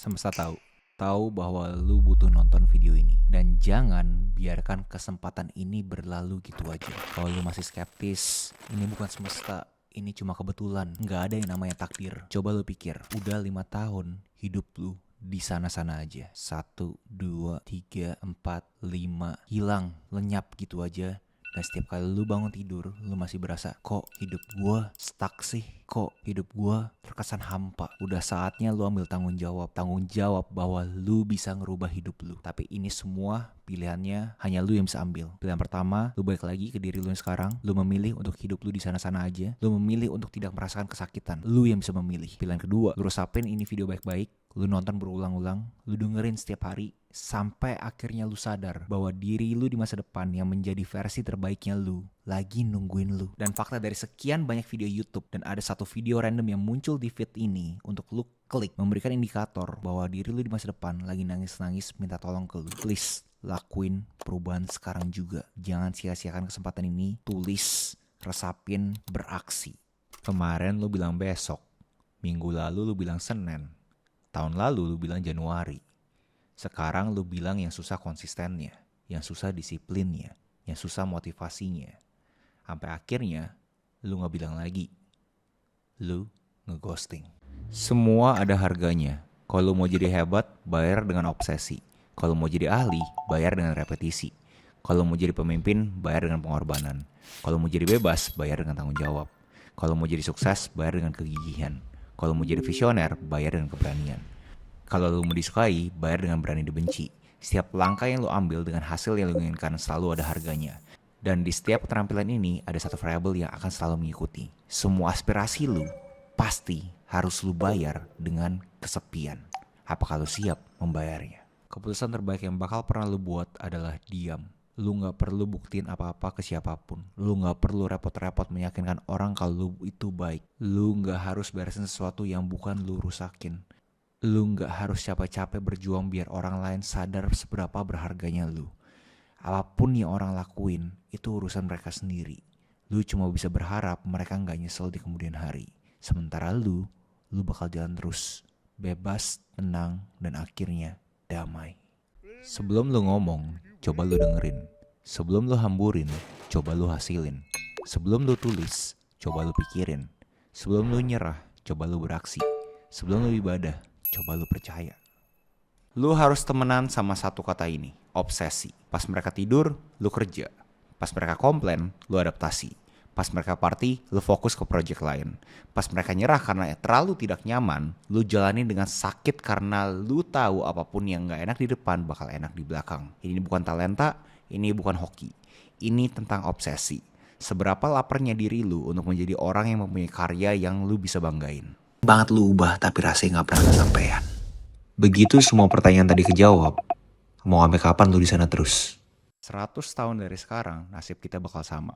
Semesta tahu bahwa lu butuh nonton video ini. Dan jangan biarkan kesempatan ini berlalu gitu aja. Kalau lu masih skeptis, ini bukan semesta, ini cuma kebetulan. Nggak ada yang namanya takdir. Coba lu pikir, udah 5 tahun hidup lu di sana-sana aja. 1, 2, 3, 4, 5 hilang, lenyap gitu aja. Dan setiap kali lu bangun tidur, lu masih berasa, kok hidup gua stuck sih? Kok hidup gua terkesan hampa? Udah saatnya lu ambil tanggung jawab bahwa lu bisa ngerubah hidup lu. Tapi ini semua pilihannya hanya lu yang bisa ambil. Pilihan pertama, lu balik lagi ke diri lu yang sekarang. Lu memilih untuk hidup lu di sana-sana aja. Lu memilih untuk tidak merasakan kesakitan. Lu yang bisa memilih. Pilihan kedua, lu resapin ini video baik-baik. Lu nonton berulang-ulang, lu dengerin setiap hari, sampai akhirnya lu sadar bahwa diri lu di masa depan yang menjadi versi terbaiknya lu lagi nungguin lu. Dan fakta dari sekian banyak video YouTube dan ada satu video random yang muncul di feed ini untuk lu klik memberikan indikator bahwa diri lu di masa depan lagi nangis-nangis minta tolong ke lu. Please, lakuin perubahan sekarang juga. Jangan sia-siakan kesempatan ini. Tulis, resapin, beraksi. Kemarin lu bilang besok, minggu lalu lu bilang Senin, tahun lalu lu bilang Januari. Sekarang lu bilang yang susah konsistennya, yang susah disiplinnya, yang susah motivasinya. Sampai akhirnya lu gak bilang lagi. Lu ngeghosting. Semua ada harganya. Kalau mau jadi hebat, bayar dengan obsesi. Kalau mau jadi ahli, bayar dengan repetisi. Kalau mau jadi pemimpin, bayar dengan pengorbanan. Kalau mau jadi bebas, bayar dengan tanggung jawab. Kalau mau jadi sukses, bayar dengan kegigihan. Kalau mau jadi visioner, bayar dengan keberanian. Kalau lu mau disukai, bayar dengan berani dibenci. Setiap langkah yang lu ambil dengan hasil yang lu inginkan selalu ada harganya. Dan di setiap keterampilan ini ada satu variabel yang akan selalu mengikuti. Semua aspirasi lu pasti harus lu bayar dengan kesepian. Apakah lu siap membayarnya? Keputusan terbaik yang bakal pernah lu buat adalah diam. Lu gak perlu buktiin apa-apa ke siapapun. Lu gak perlu repot-repot meyakinkan orang kalau lu itu baik. Lu gak harus beresin sesuatu yang bukan lu rusakin. Lu gak harus capek-capek berjuang biar orang lain sadar seberapa berharganya lu. Apapun yang orang lakuin, itu urusan mereka sendiri. Lu cuma bisa berharap mereka gak nyesel di kemudian hari. Sementara lu bakal jalan terus. Bebas, tenang, dan akhirnya damai. Sebelum lu ngomong, coba lu dengerin. Sebelum lu hamburin, coba lu hasilin. Sebelum lu tulis, coba lu pikirin. Sebelum lu nyerah, coba lu beraksi. Sebelum lu ibadah, coba lu percaya. Lu harus temenan sama satu kata ini, obsesi. Pas mereka tidur, lu kerja. Pas mereka komplain, lu adaptasi. Pas mereka party, lu fokus ke project lain. Pas mereka nyerah karena terlalu tidak nyaman, lu jalanin dengan sakit karena lu tahu apapun yang gak enak di depan bakal enak di belakang. Ini bukan talenta, ini bukan hoki. Ini tentang obsesi. Seberapa laparnya diri lu untuk menjadi orang yang mempunyai karya yang lu bisa banggain. Banget lu ubah tapi rasanya gak pernah kesampaian. Begitu semua pertanyaan tadi kejawab, mau sampai kapan lu di sana terus? 100 tahun dari sekarang, nasib kita bakal sama.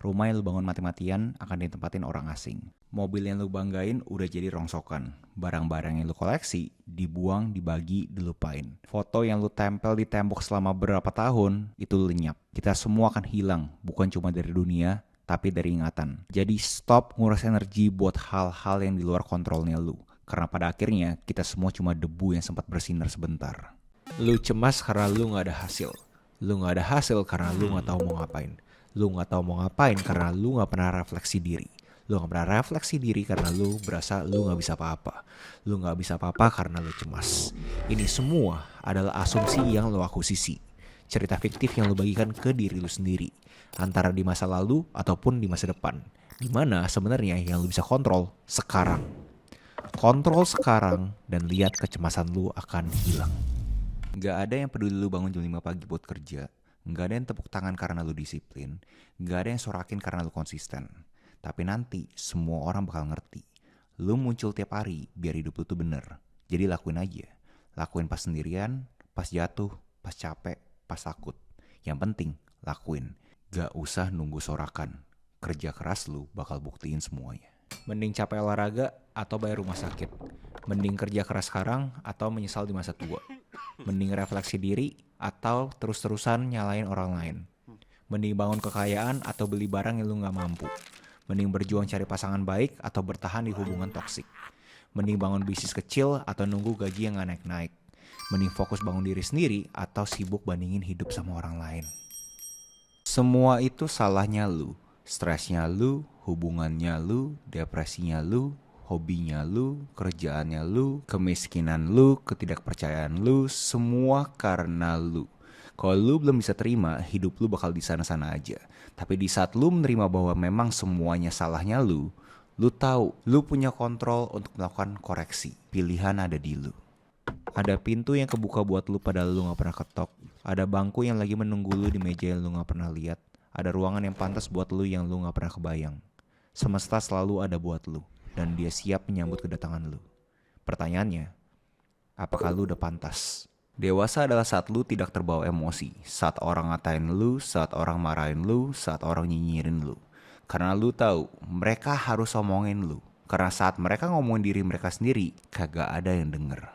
Rumah yang lu bangun mati-matian akan ditempatin orang asing. Mobil yang lu banggain udah jadi rongsokan. Barang-barang yang lu koleksi dibuang, dibagi, dilupain. Foto yang lu tempel di tembok selama berapa tahun itu lenyap. Kita semua akan hilang, bukan cuma dari dunia, tapi dari ingatan. Jadi stop nguras energi buat hal-hal yang di luar kontrolnya lu. Karena pada akhirnya kita semua cuma debu yang sempat bersinar sebentar. Lu cemas karena lu gak ada hasil. Lu gak ada hasil karena lu gak tahu mau ngapain. Lu gak tahu mau ngapain karena lu gak pernah refleksi diri. Lu gak pernah refleksi diri karena lu berasa lu gak bisa apa-apa. Lu gak bisa apa-apa karena lu cemas. Ini semua adalah asumsi yang lu akuisisi. Cerita fiktif yang lu bagikan ke diri lu sendiri. Antara di masa lalu ataupun di masa depan. Dimana sebenarnya yang lu bisa kontrol sekarang. Kontrol sekarang dan lihat kecemasan lu akan hilang. Gak ada yang peduli lu bangun jam 5 pagi buat kerja. Gak ada yang tepuk tangan karena lu disiplin. Gak ada yang sorakin karena lu konsisten. Tapi nanti semua orang bakal ngerti. Lu muncul tiap hari biar hidup lu tuh bener. Jadi lakuin aja. Lakuin pas sendirian, pas jatuh, pas capek, pas takut. Yang penting lakuin. Gak usah nunggu sorakan. Kerja keras lu bakal buktiin semuanya. Mending capek olahraga atau bayar rumah sakit. Mending kerja keras sekarang atau menyesal di masa tua. Mending refleksi diri atau terus-terusan nyalain orang lain. Mending bangun kekayaan atau beli barang yang lu gak mampu. Mending berjuang cari pasangan baik atau bertahan di hubungan toksik. Mending bangun bisnis kecil atau nunggu gaji yang gak naik-naik. Mending fokus bangun diri sendiri atau sibuk bandingin hidup sama orang lain. Semua itu salahnya lu. Stresnya lu, hubungannya lu, depresinya lu, hobinya lu, kerjaannya lu, kemiskinan lu, ketidakpercayaan lu, semua karena lu. Kalau lu belum bisa terima, hidup lu bakal di sana-sana aja. Tapi di saat lu menerima bahwa memang semuanya salahnya lu tahu, lu punya kontrol untuk melakukan koreksi. Pilihan ada di lu. Ada pintu yang kebuka buat lu padahal lu gak pernah ketok. Ada bangku yang lagi menunggu lu di meja yang lu gak pernah lihat. Ada ruangan yang pantas buat lu yang lu gak pernah kebayang. Semesta selalu ada buat lu, dan dia siap menyambut kedatangan lu. Pertanyaannya, apakah lu udah pantas? Dewasa adalah saat lu tidak terbawa emosi, saat orang ngatain lu, saat orang marahin lu, saat orang nyinyirin lu. Karena lu tahu, mereka harus omongin lu. Karena saat mereka ngomongin diri mereka sendiri, kagak ada yang denger.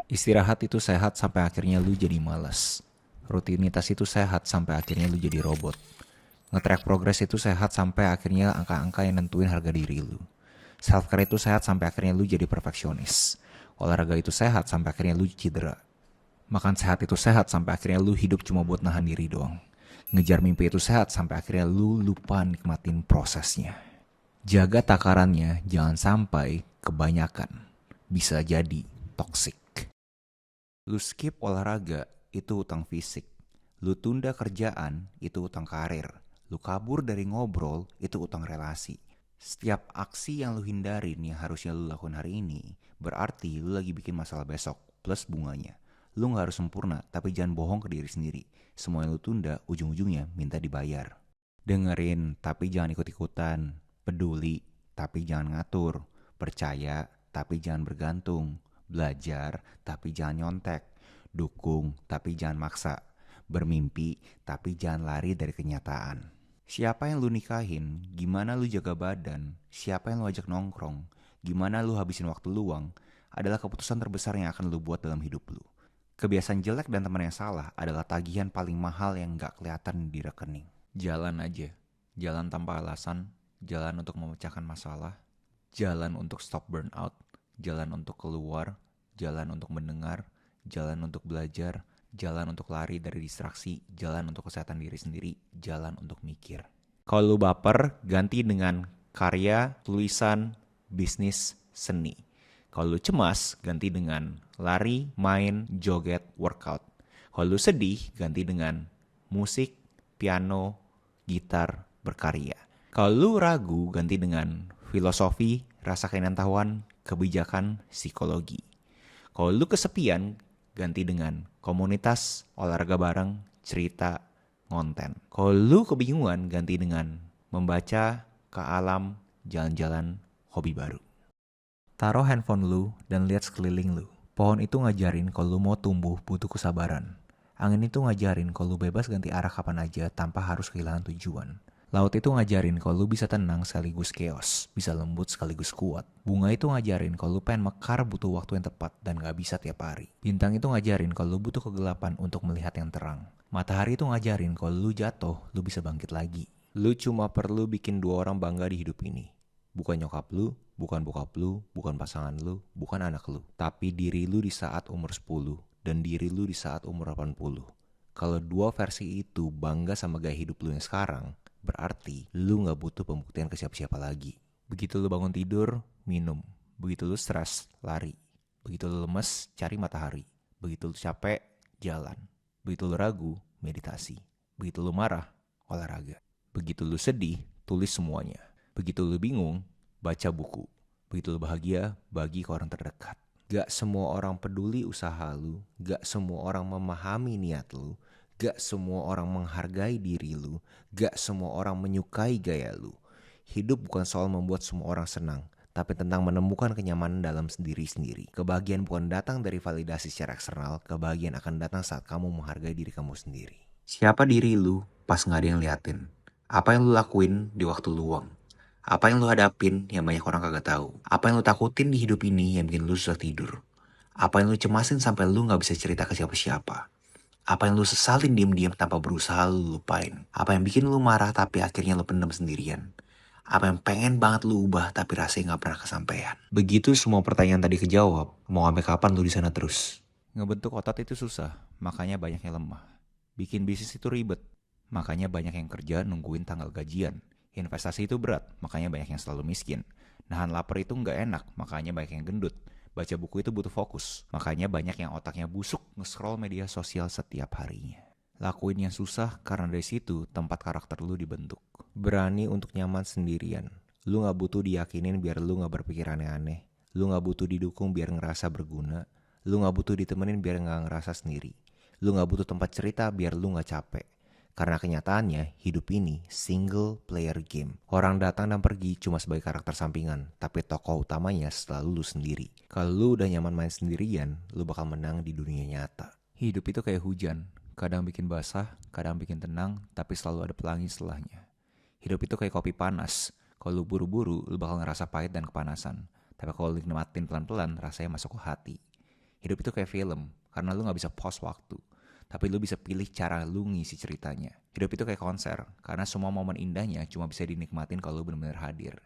Istirahat itu sehat sampai akhirnya lu jadi malas. Rutinitas itu sehat sampai akhirnya lu jadi robot. Nge-track progress itu sehat sampai akhirnya angka-angka yang nentuin harga diri lu. Self-care itu sehat sampai akhirnya lu jadi perfeksionis. Olahraga itu sehat sampai akhirnya lu cedera. Makan sehat itu sehat sampai akhirnya lu hidup cuma buat nahan diri doang. Ngejar mimpi itu sehat sampai akhirnya lu lupa nikmatin prosesnya. Jaga takarannya, jangan sampai kebanyakan. Bisa jadi toksik. Lu skip olahraga, itu utang fisik. Lu tunda kerjaan, itu utang karir. Lu kabur dari ngobrol, itu utang relasi. Setiap aksi yang lu hindarin yang harusnya lu lakukan hari ini, berarti lu lagi bikin masalah besok, plus bunganya. Lu gak harus sempurna, tapi jangan bohong ke diri sendiri. Semua yang lu tunda, ujung-ujungnya minta dibayar. Dengerin, tapi jangan ikut-ikutan. Peduli, tapi jangan ngatur. Percaya, tapi jangan bergantung. Belajar, tapi jangan nyontek. Dukung, tapi jangan maksa. Bermimpi, tapi jangan lari dari kenyataan. Siapa yang lu nikahin, gimana lu jaga badan, siapa yang lu ajak nongkrong, gimana lu habisin waktu luang, adalah keputusan terbesar yang akan lu buat dalam hidup lu. Kebiasaan jelek dan teman yang salah adalah tagihan paling mahal yang gak kelihatan di rekening. Jalan aja. Jalan tanpa alasan. Jalan untuk memecahkan masalah. Jalan untuk stop burnout. Jalan untuk keluar. Jalan untuk mendengar. Jalan untuk belajar. Jalan untuk lari dari distraksi. Jalan untuk kesehatan diri sendiri. Jalan untuk mikir. Kalau lu baper, ganti dengan karya, tulisan, bisnis, seni. Kalau lu cemas, ganti dengan lari, main, joget, workout. Kalau lu sedih, ganti dengan musik, piano, gitar, berkarya. Kalau lu ragu, ganti dengan filosofi, rasa keingintahuan, kebijakan, psikologi. Kalau lu kesepian, ganti dengan komunitas, olahraga bareng, cerita, konten. Kalau lu kebingungan, ganti dengan membaca, ke alam, jalan-jalan, hobi baru. Taruh handphone lu dan lihat sekeliling lu. Pohon itu ngajarin kalau lu mau tumbuh butuh kesabaran. Angin itu ngajarin kalau lu bebas ganti arah kapan aja tanpa harus kehilangan tujuan. Laut itu ngajarin kalau lu bisa tenang sekaligus chaos, bisa lembut sekaligus kuat. Bunga itu ngajarin kalau lu pengen mekar butuh waktu yang tepat dan gak bisa tiap hari. Bintang itu ngajarin kalau lu butuh kegelapan untuk melihat yang terang. Matahari itu ngajarin kalau lu jatuh, lu bisa bangkit lagi. Lu cuma perlu bikin 2 orang bangga di hidup ini. Bukan nyokap lu, bukan bokap lu, bukan pasangan lu, bukan anak lu. Tapi diri lu di saat umur 10 dan diri lu di saat umur 80. Kalau 2 versi itu bangga sama gaya hidup lu yang sekarang, berarti lu gak butuh pembuktian ke siapa-siapa lagi. Begitu lu bangun tidur, minum. Begitu lu stres, lari. Begitu lu lemes, cari matahari. Begitu lu capek, jalan. Begitu lu ragu, meditasi. Begitu lu marah, olahraga. Begitu lu sedih, tulis semuanya. Begitu lu bingung, baca buku. Begitu lu bahagia, bagi ke orang terdekat. Gak semua orang peduli usaha lu. Gak semua orang memahami niat lu. Gak semua orang menghargai diri lu. Gak semua orang menyukai gaya lu. Hidup bukan soal membuat semua orang senang, tapi tentang menemukan kenyamanan dalam sendiri-sendiri. Kebahagiaan bukan datang dari validasi secara eksternal. Kebahagiaan akan datang saat kamu menghargai diri kamu sendiri. Siapa diri lu pas gak ada yang liatin? Apa yang lu lakuin di waktu luang? Apa yang lu hadapin yang banyak orang kagak tahu? Apa yang lu takutin di hidup ini yang bikin lu susah tidur? Apa yang lu cemasin sampai lu gak bisa cerita ke siapa-siapa? Apa yang lu sesalin diam-diam tanpa berusaha lu lupain? Apa yang bikin lu marah tapi akhirnya lu pendam sendirian? Apa yang pengen banget lu ubah tapi rasanya gak pernah kesampaian? Begitu semua pertanyaan tadi kejawab, mau sampai kapan lu di sana terus? Ngebentuk otot itu susah, makanya banyak yang lemah. Bikin bisnis itu ribet, makanya banyak yang kerja nungguin tanggal gajian. Investasi itu berat, makanya banyak yang selalu miskin. Nahan lapar itu nggak enak, makanya banyak yang gendut. Baca buku itu butuh fokus, makanya banyak yang otaknya busuk nge-scroll media sosial setiap harinya. Lakuin yang susah karena dari situ tempat karakter lu dibentuk. Berani untuk nyaman sendirian. Lu gak butuh diyakinin biar lu gak berpikir aneh-aneh. Lu gak butuh didukung biar ngerasa berguna. Lu gak butuh ditemenin biar gak ngerasa sendiri. Lu gak butuh tempat cerita biar lu gak capek. Karena kenyataannya hidup ini single player game. Orang datang dan pergi cuma sebagai karakter sampingan, tapi tokoh utamanya selalu lu sendiri. Kalau lu udah nyaman main sendirian, lu bakal menang di dunia nyata. Hidup itu kayak hujan. Kadang bikin basah, kadang bikin tenang, tapi selalu ada pelangi setelahnya. Hidup itu kayak kopi panas. Kalau lu buru-buru, lu bakal ngerasa pahit dan kepanasan. Tapi kalau lu nikmatin pelan-pelan, rasanya masuk ke hati. Hidup itu kayak film, karena lu gak bisa pause waktu. Tapi lu bisa pilih cara lu ngisi ceritanya. Hidup itu kayak konser, karena semua momen indahnya cuma bisa dinikmatin kalau lu benar-benar hadir.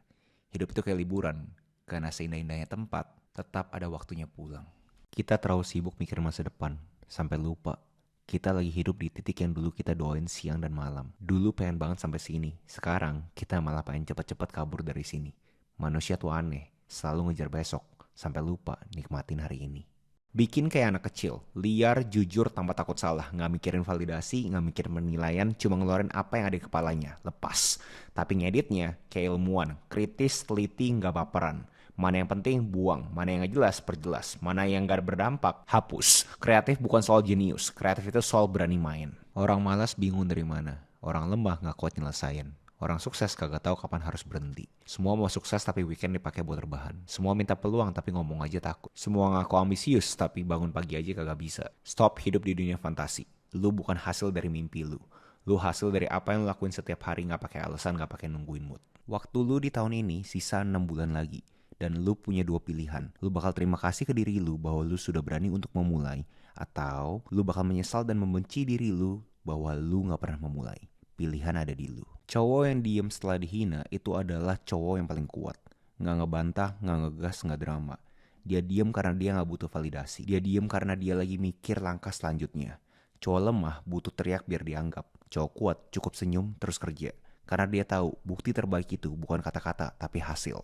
Hidup itu kayak liburan, karena seindah-indahnya tempat, tetap ada waktunya pulang. Kita terlalu sibuk mikir masa depan, sampai lupa kita lagi hidup di titik yang dulu kita doain siang dan malam. Dulu pengen banget sampai sini. Sekarang kita malah pengen cepet-cepet kabur dari sini. Manusia tuh aneh. Selalu ngejar besok. Sampai lupa nikmatin hari ini. Bikin kayak anak kecil. Liar, jujur, tanpa takut salah. Gak mikirin validasi, gak mikirin penilaian. Cuma ngeluarin apa yang ada di kepalanya. Lepas. Tapi ngeditnya kayak ilmuwan. Kritis, teliti, gak baperan. Mana yang penting buang, mana yang gak jelas perjelas, mana yang gak berdampak hapus. Kreatif bukan soal jenius, kreatif itu soal berani main. Orang malas bingung dari mana, orang lemah gak kuat nyelesain. Orang sukses kagak tahu kapan harus berhenti. Semua mau sukses tapi weekend dipakai buat rebahan. Semua minta peluang tapi ngomong aja takut. Semua ngaku ambisius tapi bangun pagi aja kagak bisa. Stop hidup di dunia fantasi. Lu bukan hasil dari mimpi lu. Lu hasil dari apa yang lu lakuin setiap hari gak pakai alasan, gak pakai nungguin mood. Waktu lu di tahun ini sisa 6 bulan lagi. Dan lu punya dua pilihan. Lu bakal terima kasih ke diri lu bahwa lu sudah berani untuk memulai. Atau lu bakal menyesal dan membenci diri lu bahwa lu gak pernah memulai. Pilihan ada di lu. Cowok yang diem setelah dihina itu adalah cowok yang paling kuat. Gak ngebantah, gak ngegas, gak drama. Dia diem karena dia gak butuh validasi. Dia diem karena dia lagi mikir langkah selanjutnya. Cowok lemah butuh teriak biar dianggap. Cowok kuat cukup senyum terus kerja. Karena dia tahu bukti terbaik itu bukan kata-kata tapi hasil.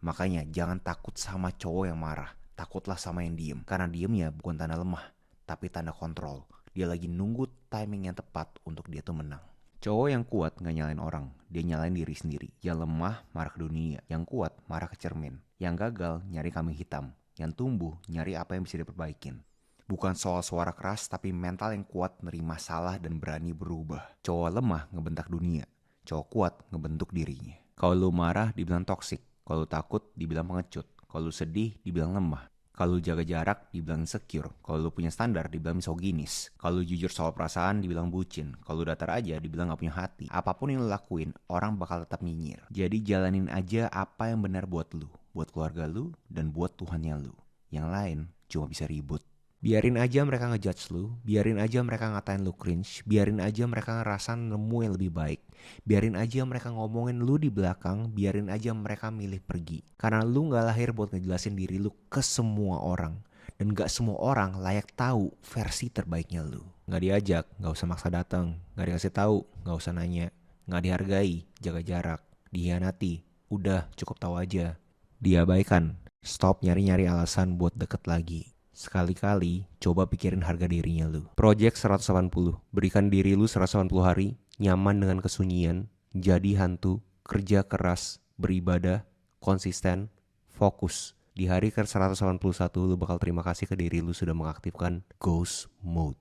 Makanya jangan takut sama cowok yang marah. Takutlah sama yang diem. Karena diemnya bukan tanda lemah, tapi tanda kontrol. Dia lagi nunggu timing yang tepat untuk dia tuh menang. Cowok yang kuat gak nyalain orang. Dia nyalain diri sendiri. Yang lemah marah ke dunia. Yang kuat marah ke cermin. Yang gagal nyari kambing hitam. Yang tumbuh nyari apa yang bisa diperbaikin. Bukan soal suara keras, tapi mental yang kuat nerima salah dan berani berubah. Cowok lemah ngebentak dunia. Cowok kuat ngebentuk dirinya. Kalau lu marah dibilang toksik. Kalau takut dibilang pengecut. Kalau sedih dibilang lemah. Kalau jaga jarak dibilang insecure. Kalau punya standar dibilang misoginis. Kalau jujur soal perasaan dibilang bucin. Kalau datar aja dibilang gak punya hati. Apapun yang lo lakuin, orang bakal tetap nyinyir. Jadi jalanin aja apa yang benar buat lu, buat keluarga lu, dan buat Tuhannya lu. Yang lain cuma bisa ribut. Biarin aja mereka ngejudge lu, biarin aja mereka ngatain lu cringe, biarin aja mereka ngerasa nemu yang lebih baik. Biarin aja mereka ngomongin lu di belakang, biarin aja mereka milih pergi. Karena lu gak lahir buat ngejelasin diri lu ke semua orang. Dan gak semua orang layak tahu versi terbaiknya lu. Gak diajak, gak usah maksa datang. Gak dikasih tahu, gak usah nanya. Gak dihargai, jaga jarak. Dihianati, udah cukup tahu aja. Diabaikan, stop nyari-nyari alasan buat deket lagi. Sekali-kali coba pikirin harga dirinya lu. Project 180. Berikan diri lu 180 hari, nyaman dengan kesunyian, jadi hantu, kerja keras, beribadah, konsisten, fokus. Di hari ke 181 lu bakal terima kasih ke diri lu sudah mengaktifkan Ghost Mode.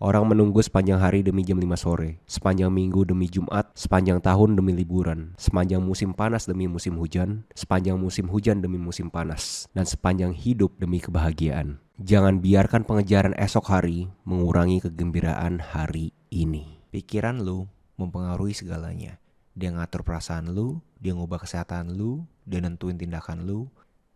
Orang menunggu sepanjang hari demi jam 5 sore, sepanjang minggu demi Jumat, sepanjang tahun demi liburan, sepanjang musim panas demi musim hujan, sepanjang musim hujan demi musim panas, dan sepanjang hidup demi kebahagiaan. Jangan biarkan pengejaran esok hari mengurangi kegembiraan hari ini. Pikiran lu mempengaruhi segalanya. Dia ngatur perasaan lu, dia ngubah kesehatan lu, dia nentuin tindakan lu,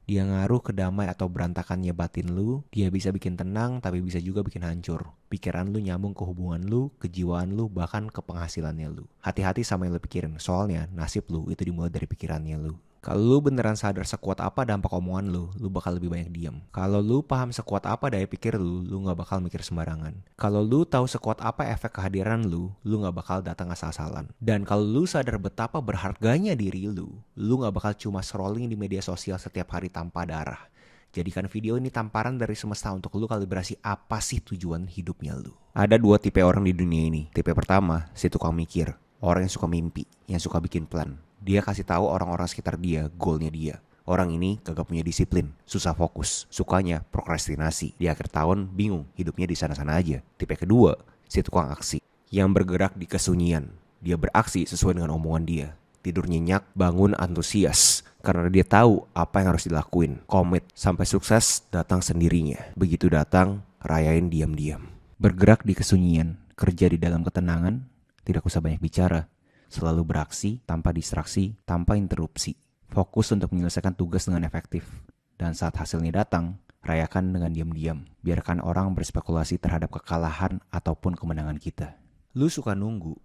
Dia ngaruh ke damai atau berantakannya batin lu. Dia bisa bikin tenang tapi bisa juga bikin hancur. Pikiran lu nyambung ke hubungan lu, kejiwaan lu, bahkan ke penghasilannya lu. Hati-hati sama yang lu pikirin, soalnya nasib lu itu dimulai dari pikirannya lu. Kalau lu beneran sadar sekuat apa dampak omongan lu bakal lebih banyak diam. Kalau lu paham sekuat apa daya pikir lu gak bakal mikir sembarangan. Kalau lu tahu sekuat apa efek kehadiran lu gak bakal datang asal-asalan. Dan kalau lu sadar betapa berharganya diri lu gak bakal cuma scrolling di media sosial setiap hari tanpa darah. Jadikan video ini tamparan dari semesta untuk lu kalibrasi apa sih tujuan hidupnya lu. Ada 2 tipe orang di dunia ini. Tipe pertama, si tukang mikir. Orang yang suka mimpi, yang suka bikin plan. Dia kasih tahu orang-orang sekitar dia goalnya dia. Orang ini kagak punya disiplin, susah fokus, sukanya prokrastinasi. Di akhir tahun bingung, hidupnya di sana-sana aja. Tipe kedua, si tukang aksi, yang bergerak di kesunyian. Dia beraksi sesuai dengan omongan dia. Tidur nyenyak, bangun antusias. Karena dia tahu apa yang harus dilakuin. Komit, sampai sukses datang sendirinya. Begitu datang, rayain diam-diam. Bergerak di kesunyian, kerja di dalam ketenangan, tidak usah banyak bicara. Selalu beraksi, tanpa distraksi, tanpa interupsi. Fokus untuk menyelesaikan tugas dengan efektif. Dan saat hasilnya datang, rayakan dengan diam-diam. Biarkan orang berspekulasi terhadap kekalahan ataupun kemenangan kita. Lu suka nunggu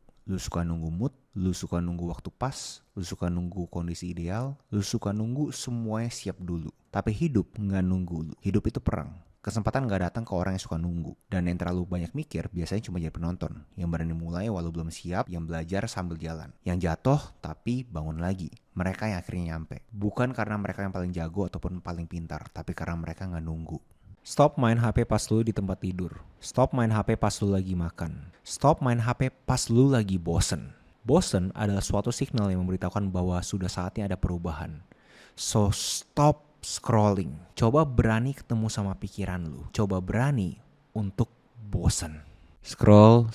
mood, lu suka nunggu waktu pas, lu suka nunggu kondisi ideal, lu suka nunggu semuanya siap dulu. Tapi hidup nggak nunggu lu. Hidup itu perang. Kesempatan gak datang ke orang yang suka nunggu. Dan yang terlalu banyak mikir biasanya cuma jadi penonton. Yang berani mulai walau belum siap, yang belajar sambil jalan. Yang jatuh tapi bangun lagi. Mereka yang akhirnya nyampe. Bukan karena mereka yang paling jago ataupun paling pintar, tapi karena mereka gak nunggu. Stop main HP pas lu di tempat tidur. Stop main HP pas lu lagi makan. Stop main HP pas lu lagi bosen. Bosen adalah suatu signal yang memberitahukan bahwa sudah saatnya ada perubahan. So stop scrolling. Coba berani ketemu sama pikiran lu. Coba berani untuk bosan. Scroll.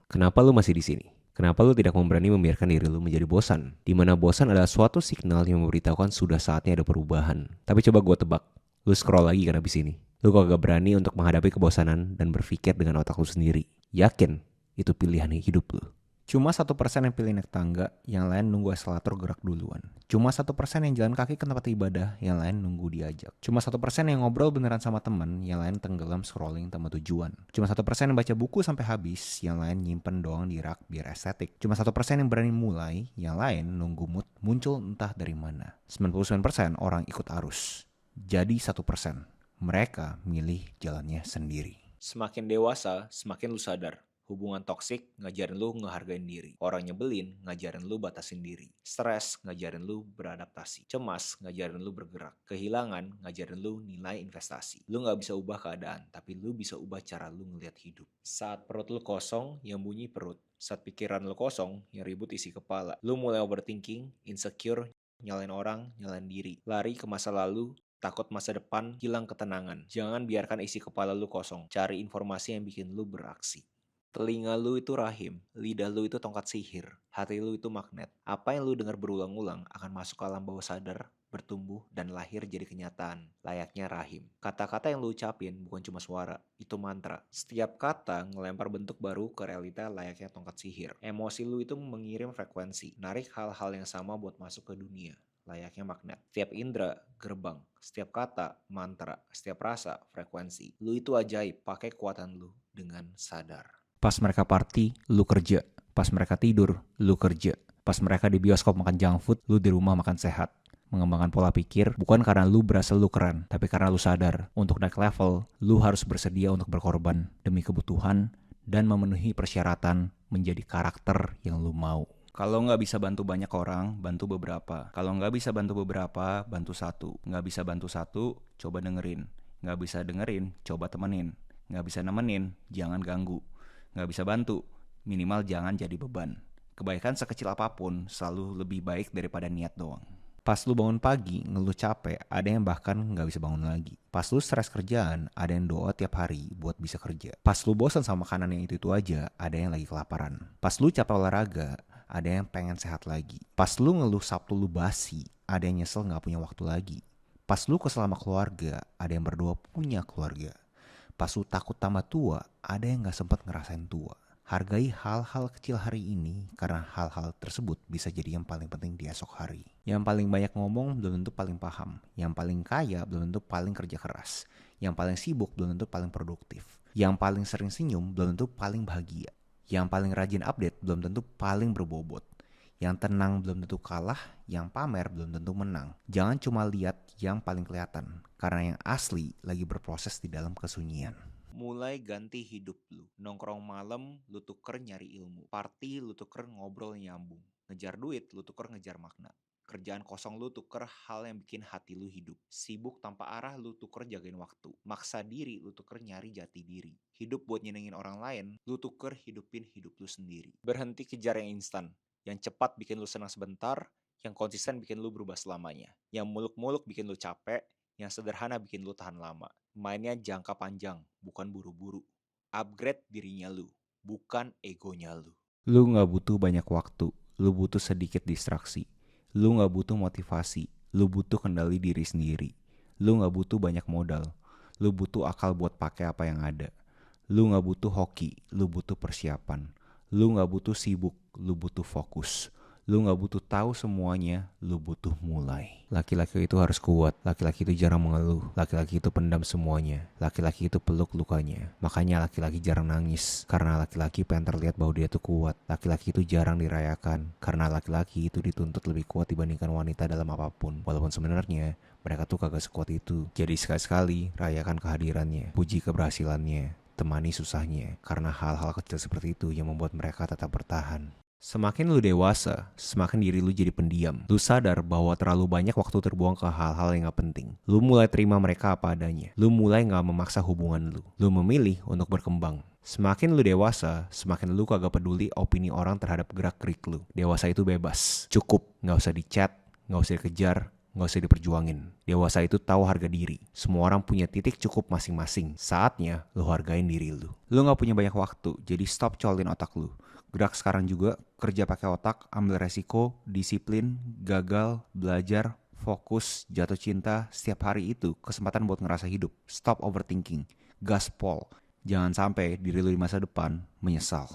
Kenapa lu masih di sini? Kenapa lu tidak berani membiarkan diri lu menjadi bosan? Dimana bosan adalah suatu signal yang memberitahukan sudah saatnya ada perubahan. Tapi coba gue tebak, lu scroll lagi kan abis ini. Lu kagak berani untuk menghadapi kebosanan dan berpikir dengan otak lu sendiri. Yakin itu pilihan hidup lu. Cuma 1% yang pilih naik tangga, yang lain nunggu eskalator gerak duluan. Cuma 1% yang jalan kaki ke tempat ibadah, yang lain nunggu diajak. Cuma 1% yang ngobrol beneran sama temen, yang lain tenggelam scrolling tanpa tujuan. Cuma 1% yang baca buku sampai habis, yang lain nyimpen doang di rak biar estetik. Cuma 1% yang berani mulai, yang lain nunggu mood muncul entah dari mana. 99% orang ikut arus. Jadi 1%, mereka milih jalannya sendiri. Semakin dewasa, semakin lu sadar. Hubungan toksik ngajarin lu ngehargain diri. Orang nyebelin ngajarin lu batasin diri. Stres ngajarin lu beradaptasi. Cemas ngajarin lu bergerak. Kehilangan ngajarin lu nilai investasi. Lu gak bisa ubah keadaan, tapi lu bisa ubah cara lu ngeliat hidup. Saat perut lu kosong, yang bunyi perut. Saat pikiran lu kosong, yang ribut isi kepala. Lu mulai overthinking, insecure, nyalain orang, nyalain diri. Lari ke masa lalu, takut masa depan, hilang ketenangan. Jangan biarkan isi kepala lu kosong. Cari informasi yang bikin lu beraksi. Telinga lu itu rahim, lidah lu itu tongkat sihir, hati lu itu magnet. Apa yang lu dengar berulang-ulang akan masuk ke alam bawah sadar, bertumbuh, dan lahir jadi kenyataan, layaknya rahim. Kata-kata yang lu ucapin bukan cuma suara, itu mantra. Setiap kata ngelempar bentuk baru ke realita layaknya tongkat sihir. Emosi lu itu mengirim frekuensi, narik hal-hal yang sama buat masuk ke dunia. Layaknya magnet. Setiap indera, gerbang. Setiap kata, mantra. Setiap rasa, frekuensi. Lu itu ajaib, pakai kekuatan lu dengan sadar. Pas mereka party, lu kerja. Pas mereka tidur, lu kerja. Pas mereka di bioskop makan junk food, lu di rumah makan sehat. Mengembangkan pola pikir bukan karena lu berasa lu keren, tapi karena lu sadar. Untuk naik level, lu harus bersedia untuk berkorban demi kebutuhan dan memenuhi persyaratan menjadi karakter yang lu mau. Kalau nggak bisa bantu banyak orang, bantu beberapa. Kalau nggak bisa bantu beberapa, bantu satu. Nggak bisa bantu satu, coba dengerin. Nggak bisa dengerin, coba temenin. Nggak bisa nemenin, jangan ganggu. Nggak bisa bantu, minimal jangan jadi beban. Kebaikan sekecil apapun selalu lebih baik daripada niat doang. Pas lu bangun pagi, ngeluh capek, ada yang bahkan nggak bisa bangun lagi. Pas lu stres kerjaan, ada yang doa tiap hari buat bisa kerja. Pas lu bosan sama makanan yang itu aja, ada yang lagi kelaparan. Pas lu capek olahraga, ada yang pengen sehat lagi. Pas lu ngeluh Sabtu lu basi, ada yang nyesel nggak punya waktu lagi. Pas lu kesel sama keluarga, ada yang berdoa punya keluarga. Pas lu takut tambah tua, ada yang gak sempat ngerasain tua. Hargai hal-hal kecil hari ini karena hal-hal tersebut bisa jadi yang paling penting di esok hari. Yang paling banyak ngomong belum tentu paling paham. Yang paling kaya belum tentu paling kerja keras. Yang paling sibuk belum tentu paling produktif. Yang paling sering senyum belum tentu paling bahagia. Yang paling rajin update belum tentu paling berbobot. Yang tenang belum tentu kalah, yang pamer belum tentu menang. Jangan cuma lihat yang paling kelihatan, karena yang asli lagi berproses di dalam kesunyian. Mulai ganti hidup lu. Nongkrong malam, lu tuker nyari ilmu. Party, lu tuker ngobrol nyambung. Ngejar duit, lu tuker ngejar makna. Kerjaan kosong lu tuker hal yang bikin hati lu hidup. Sibuk tanpa arah, lu tuker jagain waktu. Maksa diri, lu tuker nyari jati diri. Hidup buat nyenengin orang lain, lu tuker hidupin hidup lu sendiri. Berhenti kejar yang instan. Yang cepat bikin lu senang sebentar, yang konsisten bikin lu berubah selamanya. Yang muluk-muluk bikin lu capek, yang sederhana bikin lu tahan lama. Mainnya jangka panjang, bukan buru-buru. Upgrade dirinya lu, bukan egonya lu. Lu gak butuh banyak waktu, lu butuh sedikit distraksi. Lu gak butuh motivasi, lu butuh kendali diri sendiri. Lu gak butuh banyak modal, lu butuh akal buat pakai apa yang ada. Lu gak butuh hoki, lu butuh persiapan. Lu gak butuh sibuk, lu butuh fokus. Lu gak butuh tahu semuanya, lu butuh mulai. Laki-laki itu harus kuat, laki-laki itu jarang mengeluh, laki-laki itu pendam semuanya, laki-laki itu peluk lukanya. Makanya laki-laki jarang nangis, karena laki-laki pengen terlihat bahwa dia tuh kuat. Laki-laki itu jarang dirayakan, karena laki-laki itu dituntut lebih kuat dibandingkan wanita dalam apapun. Walaupun sebenarnya mereka tuh kagak sekuat itu. Jadi sekali-sekali rayakan kehadirannya, puji keberhasilannya, temani susahnya, karena hal-hal kecil seperti itu yang membuat mereka tetap bertahan. Semakin lu dewasa, semakin diri lu jadi pendiam. Lu sadar bahwa terlalu banyak waktu terbuang ke hal-hal yang gak penting. Lu mulai terima mereka apa adanya. Lu mulai gak memaksa hubungan lu. Lu memilih untuk berkembang. Semakin lu dewasa, semakin lu kagak peduli opini orang terhadap gerak-gerik lu. Dewasa itu bebas. Cukup, gak usah di-chat, gak usah dikejar, gak usah diperjuangin. Dewasa itu tahu harga diri. Semua orang punya titik cukup masing-masing. Saatnya lu hargain diri lu. Lu gak punya banyak waktu, jadi stop colin otak lu. Gerak sekarang juga, kerja pakai otak, ambil resiko, disiplin, gagal, belajar, fokus, jatuh cinta. Setiap hari itu kesempatan buat ngerasa hidup. Stop overthinking, gaspol. Jangan sampai diri lu di masa depan menyesal.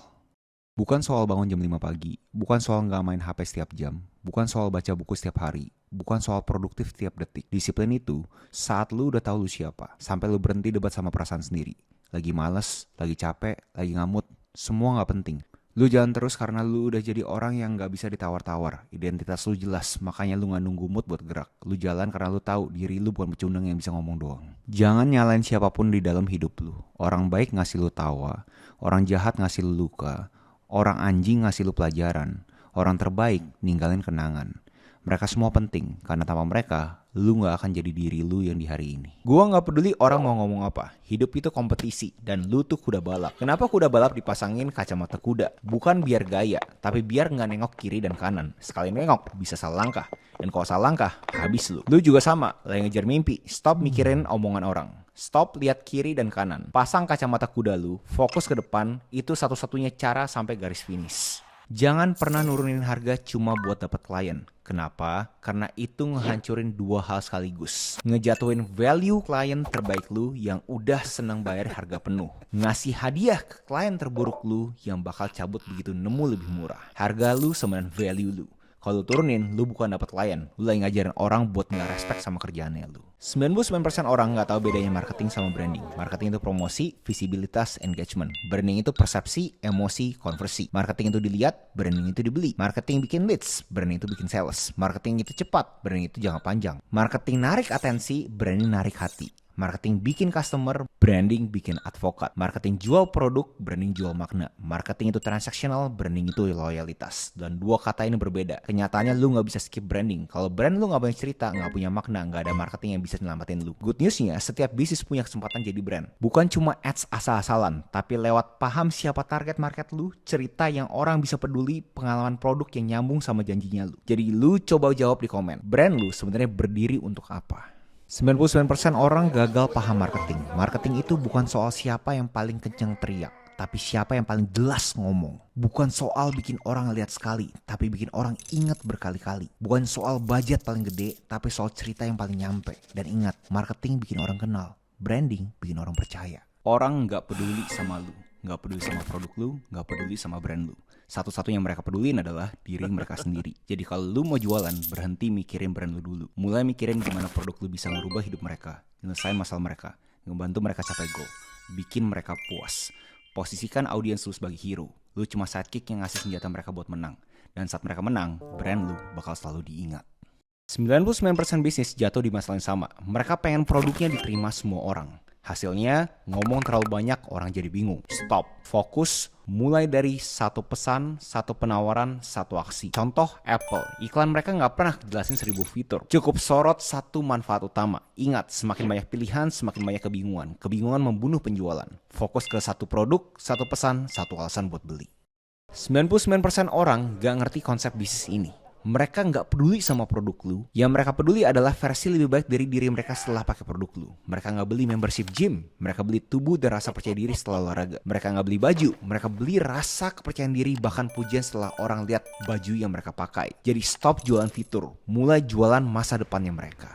Bukan soal bangun jam 5 pagi, bukan soal gak main HP setiap jam, bukan soal baca buku setiap hari, bukan soal produktif setiap detik. Disiplin itu saat lu udah tahu lu siapa, sampai lu berhenti debat sama perasaan sendiri. Lagi males, lagi capek, lagi ngamut, semua gak penting. Lu jalan terus karena lu udah jadi orang yang gak bisa ditawar-tawar. Identitas lu jelas, makanya lu gak nunggu mood buat gerak. Lu jalan karena lu tahu diri lu bukan pecundang yang bisa ngomong doang. Jangan nyalain siapapun di dalam hidup lu. Orang baik ngasih lu tawa, orang jahat ngasih lu luka, orang anjing ngasih lu pelajaran, orang terbaik ninggalin kenangan. Mereka semua penting, karena tanpa mereka, lu gak akan jadi diri lu yang di hari ini. Gua gak peduli orang mau ngomong apa. Hidup itu kompetisi, dan lu tuh kuda balap. Kenapa kuda balap dipasangin kacamata kuda? Bukan biar gaya, tapi biar gak nengok kiri dan kanan. Sekali nengok, bisa salah langkah. Dan kalau salah langkah, habis lu. Lu juga sama, lagi ngejar mimpi. Stop mikirin omongan orang. Stop lihat kiri dan kanan. Pasang kacamata kuda lu, fokus ke depan. Itu satu-satunya cara sampai garis finish. Jangan pernah nurunin harga cuma buat dapat klien. Kenapa? Karena itu ngehancurin dua hal sekaligus. Ngejatuhin value klien terbaik lu yang udah seneng bayar harga penuh. Ngasih hadiah ke klien terburuk lu yang bakal cabut begitu nemu lebih murah. Harga lu sama dengan value lu. Kalau lu turunin, lu bukan dapat klien. Lu lagi ngajarin orang buat gak respect sama kerjaannya lu. 99% orang gak tahu bedanya marketing sama branding. Marketing itu promosi, visibilitas, engagement. Branding itu persepsi, emosi, konversi. Marketing itu dilihat, branding itu dibeli. Marketing bikin leads, branding itu bikin sales. Marketing itu cepat, branding itu jangka panjang. Marketing narik atensi, branding narik hati. Marketing bikin customer, branding bikin advokat. Marketing jual produk, branding jual makna. Marketing itu transaksional, branding itu loyalitas. Dan dua kata ini berbeda. Kenyataannya lu gak bisa skip branding. Kalau brand lu gak punya cerita, gak punya makna, gak ada marketing yang bisa nyelamatin lu. Good newsnya, setiap bisnis punya kesempatan jadi brand. Bukan cuma ads asal-asalan, tapi lewat paham siapa target market lu, cerita yang orang bisa peduli, pengalaman produk yang nyambung sama janjinya lu. Jadi lu coba jawab di komen, brand lu sebenarnya berdiri untuk apa? 99% orang gagal paham marketing. Marketing itu bukan soal siapa yang paling kenceng teriak, tapi siapa yang paling jelas ngomong. Bukan soal bikin orang lihat sekali, tapi bikin orang ingat berkali-kali. Bukan soal budget paling gede, tapi soal cerita yang paling nyampe. Dan ingat, marketing bikin orang kenal, branding bikin orang percaya. Orang gak peduli sama lu. nggak peduli sama produk lu, nggak peduli sama brand lu. Satu-satunya yang mereka pedulin adalah diri mereka sendiri. Jadi kalau lu mau jualan, berhenti mikirin brand lu dulu. Mulai mikirin gimana produk lu bisa ngerubah hidup mereka, nyelesain masalah mereka, ngebantu mereka capai goal, bikin mereka puas. Posisikan audiens lu sebagai hero. Lu cuma sidekick yang ngasih senjata mereka buat menang. Dan saat mereka menang, brand lu bakal selalu diingat. 99% bisnis jatuh di masalah yang sama. Mereka pengen produknya diterima semua orang. Hasilnya, ngomong terlalu banyak, orang jadi bingung. Stop, fokus, mulai dari satu pesan, satu penawaran, satu aksi. Contoh Apple, iklan mereka nggak pernah jelasin 1000 fitur. Cukup sorot satu manfaat utama. Ingat, semakin banyak pilihan, semakin banyak kebingungan. Kebingungan membunuh penjualan. Fokus ke satu produk, satu pesan, satu alasan buat beli. 99% orang nggak ngerti konsep bisnis ini. Mereka nggak peduli sama produk lu. Yang mereka peduli adalah versi lebih baik dari diri mereka setelah pakai produk lu. Mereka nggak beli membership gym. Mereka beli tubuh dan rasa percaya diri setelah olahraga. Mereka nggak beli baju. Mereka beli rasa kepercayaan diri, bahkan pujian setelah orang lihat baju yang mereka pakai. Jadi stop jualan fitur. Mulai jualan masa depannya mereka.